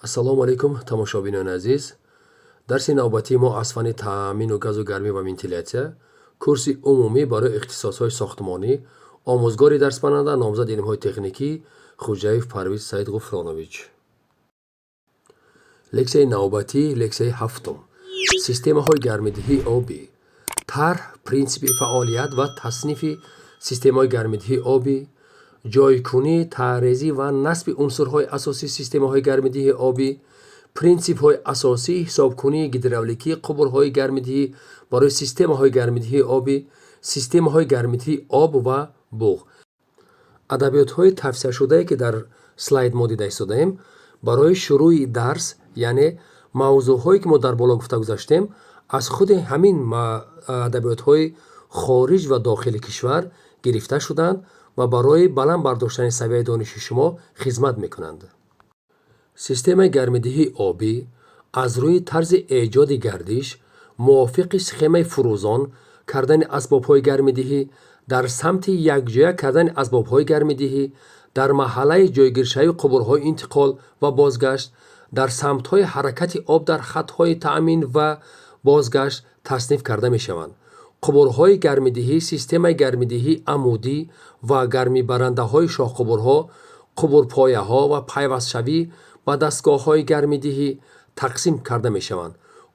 ассалому алайкум тамошобинони азиз. дарси навбатии мо аз фанни таъмину газу гармӣ ва вентилятсия, курси умумӣ барои ихтисосҳои сохтмонӣ, омӯзгори дарсбаранда, номзади илмҳои техникӣ Хуҷаев Парвиз Саид Ғуфронович. Лексияи навбатӣ, лексияи ҳафтум. Системаҳои гармидиҳии обӣ. Тарҳ, принсипи фаъолият ва таснифи системаҳои гармидиҳии обӣ, ҷойкунӣ, таърезӣ ва насби унсурҳои асосии системаҳои гармидиҳии обӣ, принсипҳои асосии ҳисобкунии гидравликии қубурҳои гармидиҳӣ барои системаҳои гармидиҳии обӣ, системаҳои гармидиҳии об ва буғ. адабиётҳои тавсияшудае ки дар слайд мо дида истодаем, барои шурӯъи дарс, яъне мавзӯъҳое ки мо дар боло гуфта гузаштем, аз худи ҳамин адабиётҳои хориҷ ва дохили кишвар гирифта шуданд ва барои баланд бардоштани савияи дониши шумо хизмат мекунанд. системаи гармидиҳии обӣ аз рӯйи тарзи эҷоди гардиш, мувофиқи схемаи фурӯзон, кардани асбобҳои гармидиҳӣ, дар самти якҷоя кардани асбобҳои гармидиҳӣ, дар маҳаллаи ҷойгиршавии қубурҳои интиқол ва бозгашт, дар самтҳои ҳаракати об дар хатҳои таъмин ва бозгашт тасниф карда мешаванд. қубурҳои гармидиҳӣ, системаи гармидиҳии амудӣ ва гармибарандаҳои шоҳқубурҳо, қубурпояҳо ва пайвастшавӣ ба дастгоҳҳои гармидиҳӣ тақсим карда мешаванд.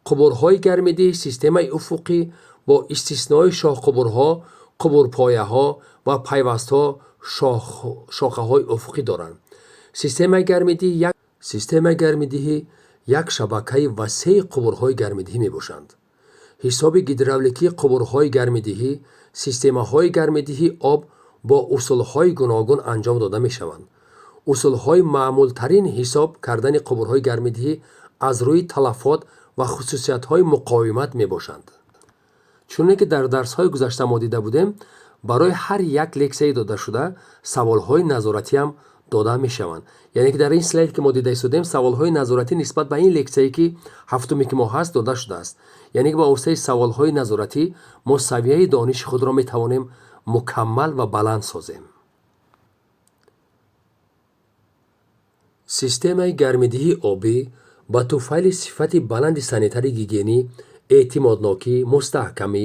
қубурҳои гармидиҳӣ системаи уфуқӣ бо истиснои шоҳқубурҳо, қубурпояҳо ва пайвастҳо шохаҳои уфуқӣ доранд. Системаи гармидиҳӣ як шабакаи васеъи қубурҳои гармидиҳӣ мебошанд. ҳисоби гидравликии қубурҳои гармидиҳӣ, системаҳои гармидиҳии об бо усулҳои гуногун анҷом дода мешаванд. усулҳои маъмултарин ҳисоб кардани қубурҳои гармидиҳӣ аз рӯйи талафот ва хусусиятҳои муқовимат мебошанд. чуне ки дар дарсҳои гузашта мо дида будем, барои ҳар як лексияи додашуда саволҳои назоратиам дода мешаванд. яъне ки дар ин слайд ки мо дида истодем, саволҳои назоратӣ нисбат ба ин лексияе ки ҳафтуме ки мо ҳаст дода шудааст. яъне ки ба воситаи саволҳои назоратӣ мо савияи дониши худро метавонем мукаммал ва баланд созем. системаи гармидиҳии обӣ ба туфайли сифати баланди санитари гигиенӣ, эътимоднокӣ, мустаҳкамӣ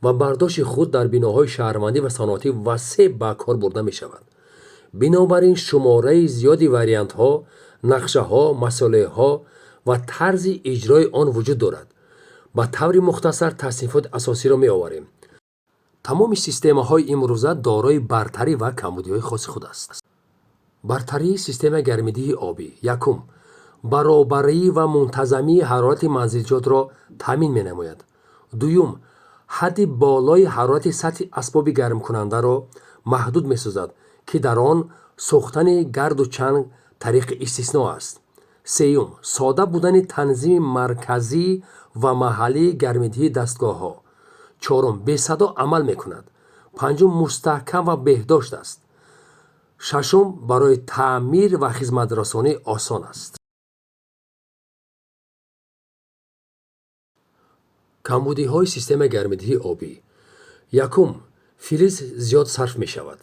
ва бардошти худ дар биноҳои шаҳрвандӣ ва саноатӣ васеъ ба кор бурда мешавад. бинобар ин шумораи зиёди вариантҳо, нақшаҳо, масъулиятҳо ва тарзи иҷрои он вуҷуд дорад. ба таври мухтасар таснифоти асосиро меоварем. тамоми системаҳои имрӯза дорои бартарӣ ва камбудиҳои хоси худ аст. бартарии системаи гармидиҳии обӣ. якум, баробарӣ ва мунтазамии ҳарорати манзилиҷотро таъмин менамояд. дуюм, ҳадди болои ҳарорати сатҳи асбоби гармкунандаро маҳдуд месозад, ки дар он сӯхтани гарду чанг тариқи истисно аст. сеюм, сода будани танзими марказӣ ва маҳаллии гармидиҳии дастгоҳҳо. чорум, бесадо амал мекунад. панҷум, мустаҳкам ва беҳдошт аст. шашум, барои таъмир ва хизматрасонӣ осон аст. камбудиҳои системаи гармидиҳии обӣ. якум, филз зиёд сарф мешавад.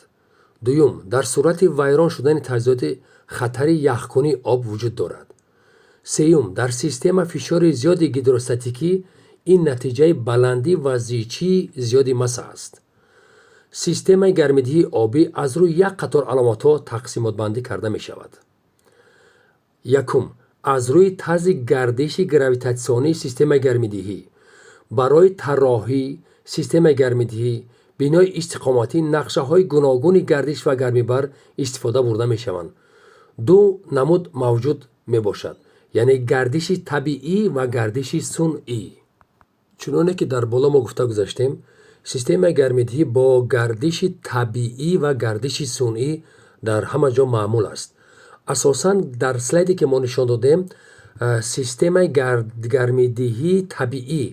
дуюм, дар сурати вайрон шудани таҷҳизоти хатари яхкунии об вуҷуд дорад. сеюм, дар система фишори зиёди гидростатикӣ, ин натиҷаи баландӣ ва зичии зиёди масса аст. системаи гармидиҳии обӣ аз рӯи як қатор аломатҳо тақсимотбандӣ карда мешавад. якум, аз рӯи тарзи гардиши гравитатсионии системаи гармидиҳӣ. барои тарроҳӣ системаи гармидиҳӣ, бинои истиқоматӣ, нақшаҳои гуногуни гардиш ва гармибар истифода бурда мешаванд. ду намуд мавҷуд мебошад, яъне гардиши табиӣ ва гардиши сунъӣ. чуноне ки дар боло мо гуфта гузаштем, системаи гармидиҳӣ бо гардиши табиӣ ва гардиши сунъӣ дар ҳама ҷо маъмул аст. асосан дар слайде ки мо нишон додем, системаи гармидиҳии табиӣ,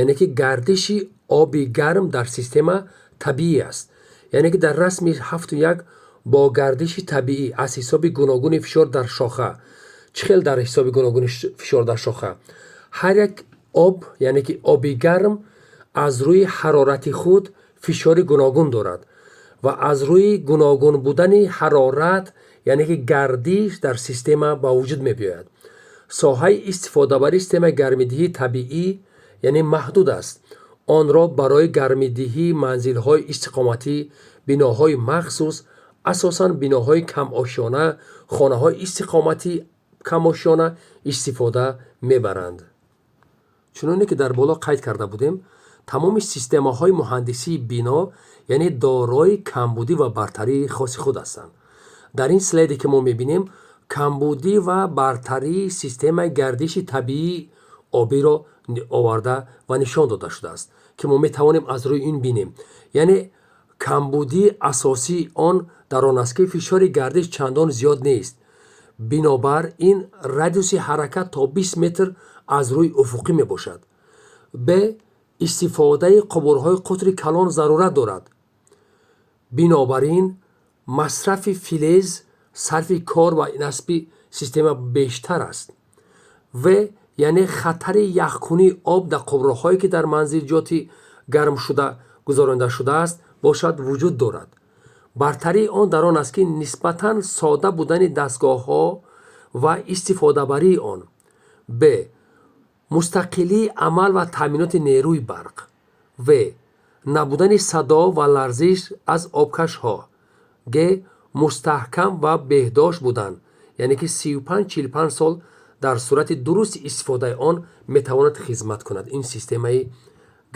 яъне ки гардиши оби гарм дар система табиӣ аст. яъне ки дар расми 7.1 бо гардиши табиӣ аз ҳисоби гуногуни фишор дар шоха. чӣ хел дар ҳисоби гуногуни фишор дар шоха? ҳар як об, яъне ки оби гарм аз рӯи ҳарорати худ фишори гуногун дорад ва аз рӯи гуногун будани ҳарорат, яъне ки гардиш дар система ба вуҷуд мебиёяд. соҳаи истифодабари системаи гармидиҳии табиӣ яъне маҳдуд аст. онро барои гармидиҳии манзилҳои истиқоматӣ, биноҳои махсус, асосан биноҳои камошёна, хонаҳои истиқомати камошёна истифода мебаранд. чуноне ки дар боло қайд карда будем, тамоми системаҳои муҳандисии бино яъне дорои камбудӣ ва бартарии хоси худ ҳастанд. дар ин слайде ки мо мебинем, камбудӣ ва бартарии системаи гардиши табиии обиро оварда ва нишон дода шудааст, ки мо метавонем аз рӯи ин бинем. яъне камбудии асосии он дар он аст ки фишори гардиш чандон зиёд нест. бинобар ин радиуси ҳаракат то 20 метр аз рӯи уфуқӣ мебошад. б истифодаи қубурҳои қутри калон зарурат дорад. бинобар ин масрафи филез, сарфи кор ва насби система бештар аст. в яъне хатари яхкунии об дар қубурҳое ки дар манзилҷоти гармшуда гузаронида шудааст бошад вуҷуд дорад. бартарии он дар он аст ки нисбатан сода будани дастгоҳҳо ва истифодабарии он. б мустақилии амал ва таъминоти нерӯи барқ. в набудани садо ва ларзиш аз обкашҳо. г мустаҳкам ва беҳдошт будан, яъне ки 35-45 сол дар сурати дурусти истифодаи он метавонад хизмат кунад. ин системаи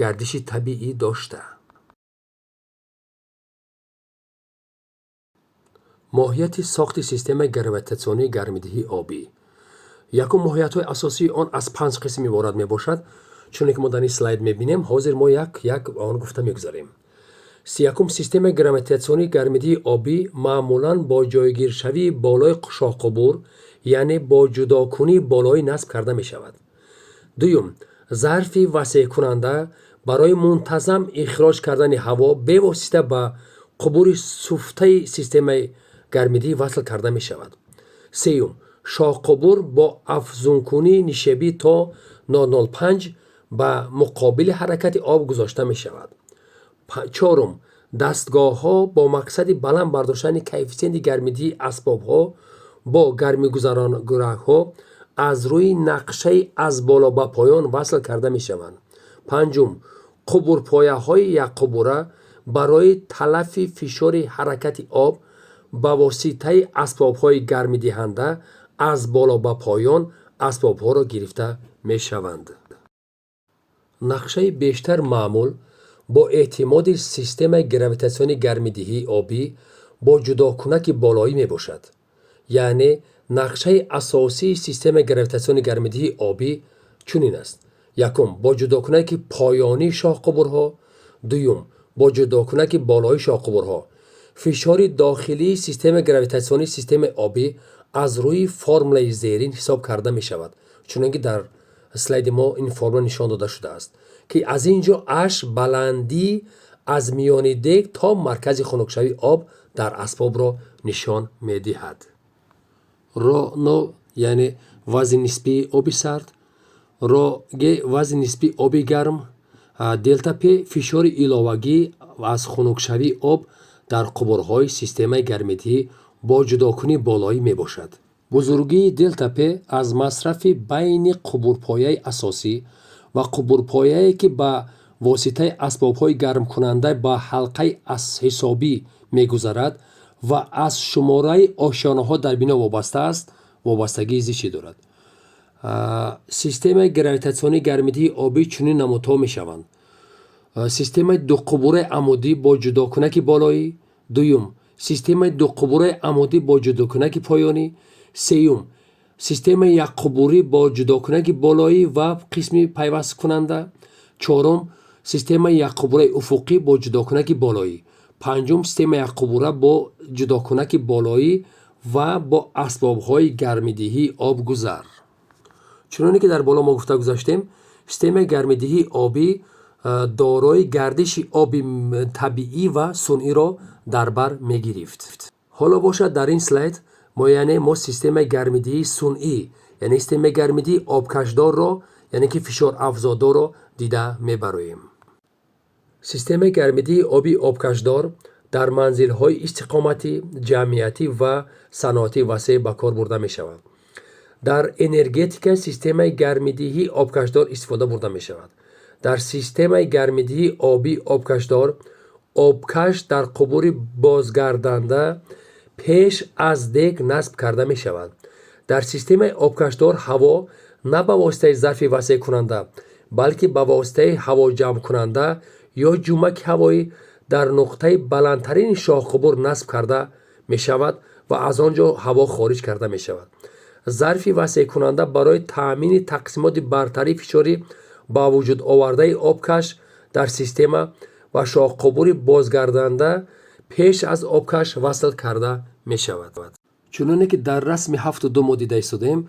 гардиши табиӣ дошта. моҳияти сохти системаи гравитатсионии гармидиҳии обӣ. якум моҳиятҳои асосии он аз 5 қисм иборат мебошад. чуне ки мо дар ин слайд мебинем, ҳозир мо як он гуфта мегузарем. якум системаи гравитатсионии гармидиҳии обӣ маъмулан бо ҷойгиршавии болои шоҳқубур, яъне бо ҷудокунии болоӣ насб карда мешавад. дуюм зарфи васеъкунанда барои мунтазам ихроҷ кардани ҳаво бевосита ба қубури суфтаи системаи гармидӣ васл карда мешавад. сеюм шоҳқубур бо афзункунии нишебӣ то 0.05 ба муқобили ҳаракати об гузошта мешавад. чорум дастгоҳҳо бо мақсади баланд бардоштани коэффисиенти гармидии асбобҳо бо гармигузаронгӯракҳо аз рӯи нақшаи аз боло ба поён васл карда мешаванд. панҷум қубурпояҳои якқубура барои талафи фишори ҳаракати об ба воситаи асбобҳои гармидиҳанда аз боло ба поён асбобҳоро гирифта мешаванд. нақшаи бештар маъмул бо эътимоди системаи гравитатсионии гармидиҳии обӣ бо ҷудокунаки болоӣ мебошад. яъне нақшаи асосии системаи гравитатсионии гармидиҳии обӣ чунин аст. якум бо ҷудокунаки поёнии шоҳқубурҳо. дуюм бо ҷудокунаки болоии шоҳқубурҳо. фишори дохилии системаи гравитатсионии системаи обӣ аз рӯи формулаи зерин ҳисоб карда мешавад. чунон ки дар слайди мо ин формула нишон дода шудааст, ки аз ин ҷо аш баландӣ аз миёни дег то маркази хунукшавии об дар асбобро нишон медиҳад. ро но яъне вазни нисбии оби сард, ро г вазни нисбии оби гарм, делта п фишори иловагӣ аз хунукшавии об дар қубурҳои системаи гармидиҳӣ бо ҷудокунии болоӣ мебошад. бузургии делта п аз масрафи байни қубурпояи асосӣ ва қубурпояе ки ба воситаи асбобҳои гармкунанда ба ҳалқаи ҳисобӣ мегузарад ва аз шумораи ошёнаҳо дар бино вобаста аст, вобастагии зичӣ дорад. системаи гравитатсионии гармидиҳии обӣ чунин намудҳо мешаванд. системаи дуқубураи амудӣ бо ҷудокунаки болоӣ. дуюм системаи дуқубураи амудӣ бо ҷудокунаки поёнӣ. сеюм системаи якқубурӣ бо ҷудокунаки болоӣ ва қисми пайвасткунанда. чорум системаи якқубураи уфуқӣ бо ҷудокунаки болоӣ. панҷум системаи якқубура бо ҷудокунаки болоӣ ва бо асбобҳои гармидиҳии обгузар. чуноне ки дар боло мо гуфта гузаштем, системаи гармидиҳии обӣ дорои гардиши оби табиӣ ва сунъиро дар бар мегирифт. ҳоло бошад дар ин слайд мо системаи гармидиҳии сунъӣ, яъне системаи гармидиҳии обкашдорро, яъне ки фишорафзодорро дида мебароем. системаи гармидиҳии оби обкашдор дар манзилҳои истиқоматӣ, ҷамъиятӣ ва саноатии васеъ ба кор бурда мешавад. дар энергетика системаи гармидиҳии обкашдор истифода бурда мешавад. дар системаи гармидиҳии обии обкашдор обкаш дар қубури бозгарданда пеш аз дег насб карда мешавад. дар системаи обкашдор ҳаво на ба воситаи зарфи васеъкунанда, балки ба воситаи ҳавоҷамъкунанда ё ҷумаки ҳавоӣ дар нуқтаи баландтарини шоҳқубур насб карда мешавад ва аз он ҷо ҳаво хориҷ карда мешавад. зарфи васеъкунанда барои таъмини тақсимоти бартари фишори ба вуҷуд овардаи обкаш дар система ва шоҳқубури бозгарданда пеш аз обкаш васл карда мешавад. чуноне ки дар расми 7.2 мо дида истодаем,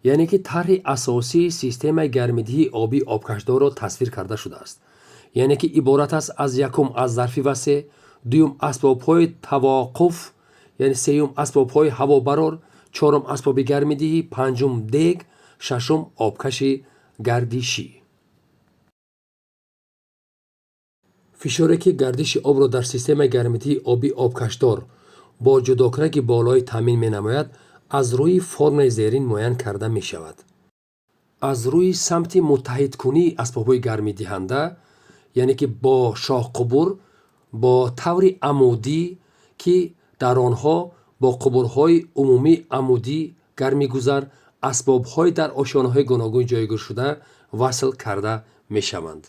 яъне ки тарҳи асосии системаи гармидиҳии обии обкашдорро тасвир карда шудааст. яъне ки иборат аст аз якум аз зарфи васеъ, дуюм асбобҳои тавоқуф, яъне сеюм асбобҳои ҳавобарор, чорум асбоби гармидиҳӣ, панҷум дег, шашум обкаши гардишӣ. фишоре ки гардиши обро дар системаи гармидиҳии обии обкашдор бо ҷудокунаки болоӣ таъмин менамояд, аз рӯи формаи зерин муайян карда мешавад. аз рӯи самти муттаҳидкунии асбобҳои гармидиҳанда, яъне ки бо шоҳқубур бо таври амудӣ ки дар онҳо бо қубурҳои умумии амудӣ гармигузар асбобҳои дар ошёнаҳои гуногун ҷойгиршуда васл карда мешаванд.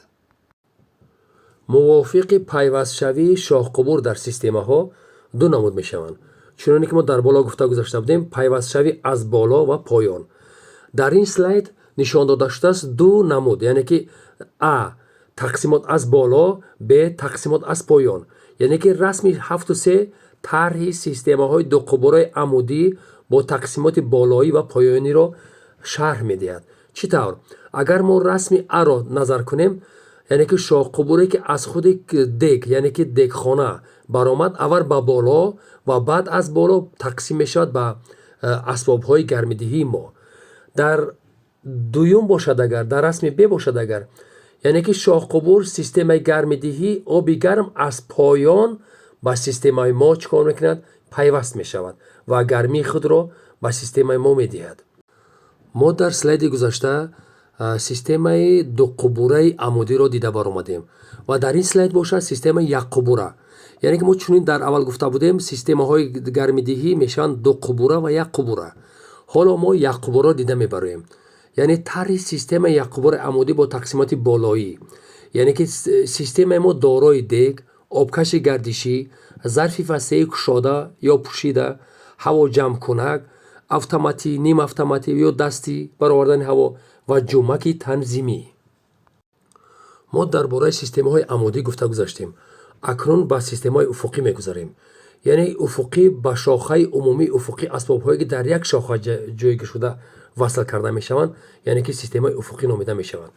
мувофиқи пайвастшавии шоҳқубур дар системаҳо ду намуд мешаванд. чуноне ки мо дар боло гуфта гузашта будем, пайвастшавӣ аз боло ва поён. дар ин слайд нишон дода шудааст ду намуд, яъне ки а тақсимот аз боло, б тақсимот аз поён. яъне ки расми 7.3 тарҳи системаҳои дуқубурҳои амудӣ бо тақсимоти болоӣ ва поёниро шарҳ медиҳад. чӣ тавр? агар мо расми аро назар кунем, яъне ки шоҳқубуре ки аз худи дег, яъне ки дегхона баромад, аввал ба боло ва баъд аз боло тақсим мешавад ба асбобҳои гармидиҳии мо. дар дуюм бошад агар, дар расми б бошад агар, яъне ки шоҳқубур системаи гармидиҳии оби гарм аз поён ба системаи мо чӣ кор мекунад? пайваст мешавад ва гармии худро ба системаи мо медиҳад. мо дар слайди гузашта системаи дуқубураи амудиро дида баромадем ва дар ин слайд бошад системаи якқубура. яъне ки мо чунин дар аввал гуфта будем, системаҳои гармидиҳӣ мешаванд дуқубура ва якқубура. ҳоло мо якқубураро дида мебароем. яъне тарҳи системаи якқубураи амудӣ бо тақсимоти болоӣ, яъне ки системаи мо дорои дег, обкаши гардишӣ, зарфи васеъи кушода ё пӯшида, ҳавоҷамъкунак, автоматӣ, нимавтоматӣ ё дастӣ баровардани ҳаво ва ҷумаки танзимӣ. мо дар бораи системаҳои амудӣ гуфта гузаштем. акнун ба системаҳои уфуқӣ мегузарем. яъне уфуқӣ ба шохаи умумии уфуқӣ асбобҳое ки дар як шоха ҷойгиршуда васл карда мешаванд, яъне ки системаи уфуқӣ номида мешаванд.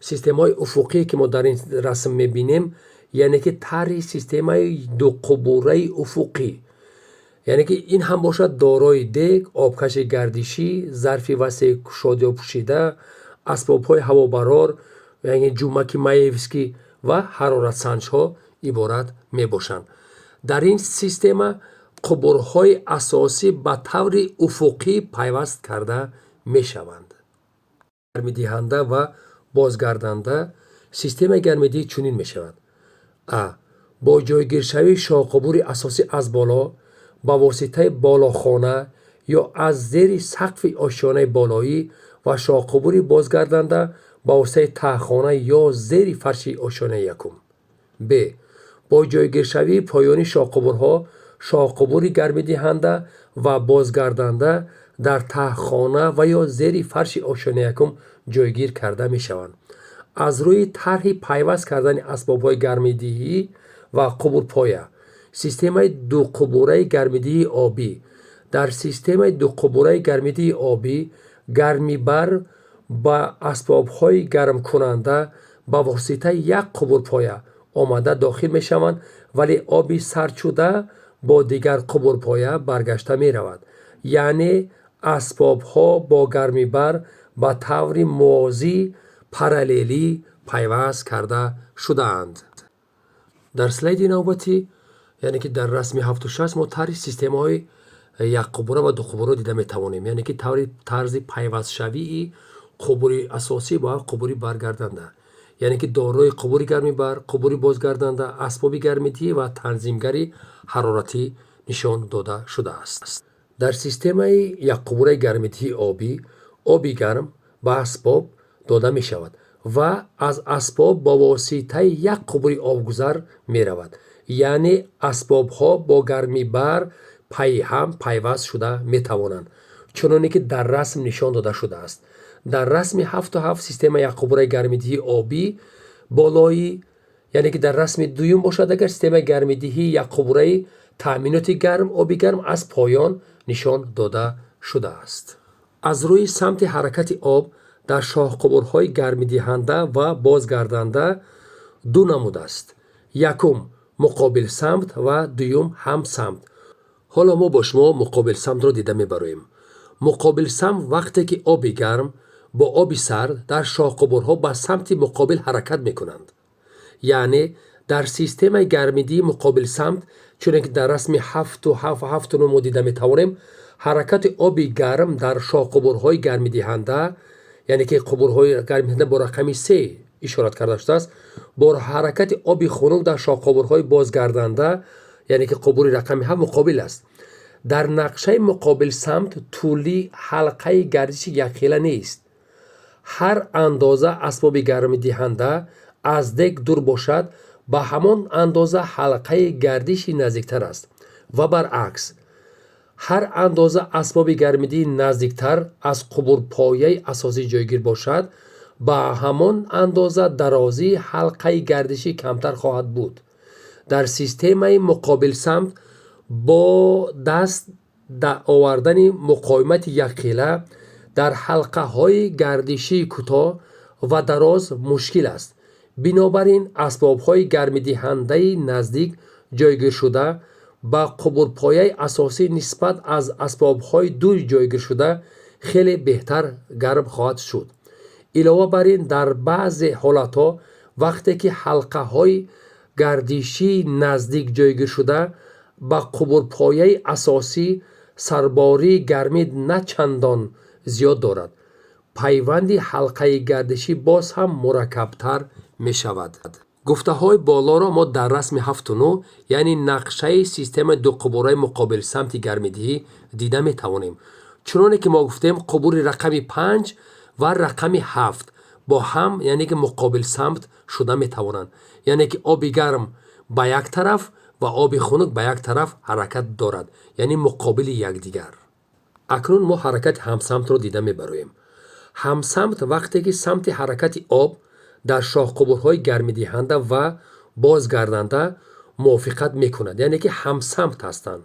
системаҳои уфуқие ки мо дар ин расм мебинем, яъне ки тарҳи системаи дуқубураи уфуқӣ, яъне ки ин ҳам бошад дорои дег, обкаши гардишӣ, зарфи васеъи кушода ё пӯшида, асбобҳои ҳавобарор, яъне ҷумаки маевский ва ҳароратсанҷҳо иборат мебошанд. дар ин система қубурҳои асосӣ ба таври уфуқӣ пайваст карда мешаванд. гармидиҳанда ва бозгарданда системаи гармидиҳӣ чунин мешавад. а бо ҷойгиршавии шоҳқубури асосӣ аз боло ба воситаи болохона ё аз зери сақфи ошёнаи болоӣ ва шоҳқубури бозгарданда ба воситаи таҳхона ё зери фарши ошёнаи якум. б бо ҷойгиршавии поёни шоҳқубурҳо, шоҳқубури гармидиҳанда ва бозгарданда дар таҳхона ва ё зери фарши ошёнаи якум ҷойгир карда мешаванд. аз рӯи тарҳи пайваст кардани асбобҳои гармидиҳӣ ва қубурпоя, системаи дуқубураи гармидиҳии обӣ. дар системаи дуқубураи гармидиҳии обӣ, гармибар ба асбобҳои гармкунанда ба воситаи як қубурпоя омада дохил мешаванд, вале оби сарчуда бо дигар қубурпоя баргашта меравад. яъне асбобҳо бо гармибар ба таври мувозӣ параллелӣ пайваст карда шудаанд. дар слайди навбатӣ, яъне ки дар расми 7.6 мо тарҳи системаҳои як қубура ва ду қубура дида метавонем, яъне ки тарзи пайвастшавии қубури асосӣ ба қубури баргарданда, яъне ки дорои қубури гармибар, қубури бозгарданда, асбоби гармидиҳӣ ва танзимгари ҳароратӣ нишон дода шудааст. дар системаи якқубураи гармидиҳии обӣ оби гарм ба асбоб дода мешавад ва аз асбоб бо воситаи як қубури обгузар меравад, яъне асбобҳо бо гармибар пайҳам пайваст шуда метавонанд, чуноне ки дар расм нишон дода шудааст. дар расми 7 системаи якқубураи гармидиҳии обӣ болои, яъне ки дар расми дуюм бошад, агар системаи гармидиҳии якқубураи таъминоти гарм оби гарм аз поён нишон дода шудааст. аз рӯи самти ҳаракати об дар шоҳқубурҳои гармидиҳанда ва бозгарданда ду намуд аст. якум муқобил самт ва дуюм ҳамсамт. ҳоло мо бо шумо муқобил самтро дида мебароем. муқобил самт вақте ки оби гарм бо оби сард дар шоҳқубурҳо ба самти муқобил ҳаракат мекунанд. яъне дар системаи гармидии муқобил самт, чуне ки дар расми 7 мо дида метавонем, ҳаракати оби гарм дар шоҳқубурҳои гармидиҳанда, яъне ки қубурҳои гармидиҳанда бо рақами 3 ишорат карда шудааст, бо ҳаракати оби хунук дар шоҳқубурҳои бозгарданда, яъне ки қубури рақами 7 муқобил аст. дар нақшаи муқобил самт тӯли ҳалқаи гардиши якхела нест. ҳар андоза асбоби гармидиҳанда аз дег дур бошад, ба ҳамон андоза ҳалқаи гардиши наздиктар аст ва баръакс. ҳар андоза асбоби гармидии наздиктар аз қубурпояи асосӣ ҷойгир бошад, ба ҳамон андоза дарозии ҳалқаи гардишӣ камтар хоҳад буд. дар системаи муқобил самт бо даст овардани муқоимати якхела дар ҳалқаҳои гардишии кӯтоҳ ва дароз мушкил аст. бинобар ин асбобҳои гармидиҳандаи наздик ҷойгиршуда ба қубурпояи асосӣ нисбат аз асбобҳои дур ҷойгиршуда хеле беҳтар гарм хоҳад шуд. илова бар ин, дар баъзе ҳолатҳо вақте ки ҳалқаҳои гардишии наздик ҷойгиршуда ба қубурпояи асосӣ сарбории гармид на чандон зиёд дорад, пайванди ҳалқаи гардишӣ боз ҳам мураккабтар мешавад. гуфтаҳои болоро мо дар расми 7 яъне нақшаи системаи дуқубураи муқобил самти гармидиҳӣ дида метавонем. чуноне ки мо гуфтем, қубури рақами 5 ва рақами 7 бо ҳам, яъне ки муқобил самт шуда метавонанд, яъне ки оби гарм ба як тараф ва оби хунук ба як тараф ҳаракат дорад, яъне муқобили якдигар. акнун мо ҳаракати ҳамсамтро дида мебароем. ҳамсамт вақте ки самти ҳаракати об дар шоҳқубурҳои гармидиҳанда ва бозгарданда мувофиқат мекунад, яъне ки ҳамсамт ҳастанд.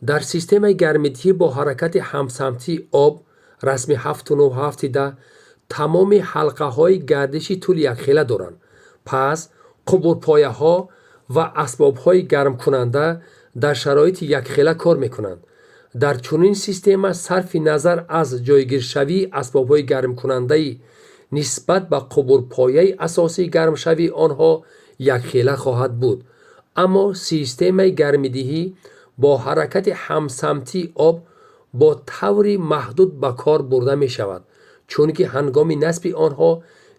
дар системаи гармидиҳӣ бо ҳаракати ҳамсамтии об расми 7 тамоми ҳалқаҳои гардиши тӯли якхела доранд. пас қубурпояҳо ва асбобҳои гармкунанда дар шароити якхела кор мекунанд. дар чунин система сарфи назар аз ҷойгиршавии асбобҳои гармкунандаи нисбат ба қубурпояи асосии гармшавии онҳо якхела хоҳад буд. аммо системаи гармидиҳӣ бо ҳаракати ҳамсамтии об бо таври маҳдуд ба кор бурда мешавад, чунки ҳангоми насби онҳо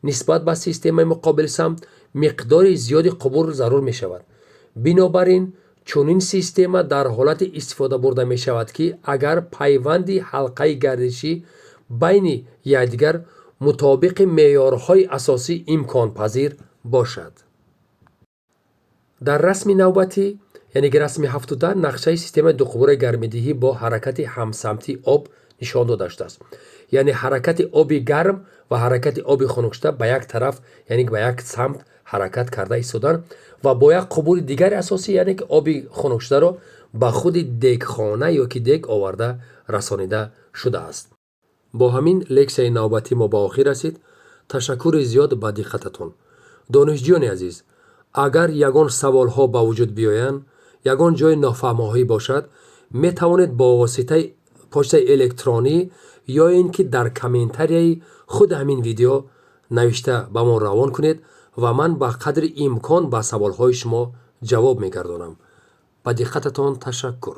нисбат ба системаи муқобил самт миқдори зиёди қубур зарур мешавад. бинобар ин чунин система дар ҳолати истифода бурда мешавад ки агар пайванди ҳалқаи гардишӣ байни якдигар мутобиқи меъёрҳои асосӣ имконпазир бошад. дар расми навбатӣ, яъне ки расми 7 нақшаи системаи дуқубураи гармидиҳӣ бо ҳаракати ҳамсамтии об нишон дода шудааст. яъне ҳаракати оби гарм ва ҳаракати оби хунукшуда ба як тараф, яъне ба як самт ҳаракат карда истоданд ва бо як қубури дигари асосӣ, яъне ки оби хунукшударо ба худи дегхона ё ки дег оварда расонида шудааст. бо ҳамин лексияи навбатӣ мо ба охир расид. ташаккури зиёд ба диққататон. донишҷӯёни азиз, агар ягон саволҳо ба вуҷуд биёянд, ягон ҷои нофаҳмоҳӣ бошад, метавонед бо воситаи почтаи электронӣ ё ин ки дар комментарияи худи ҳамин видео навишта ба мо равон кунед ва ман ба қадри имкон ба саволҳои шумо ҷавоб мегардонам. ба диққататон ташаккур.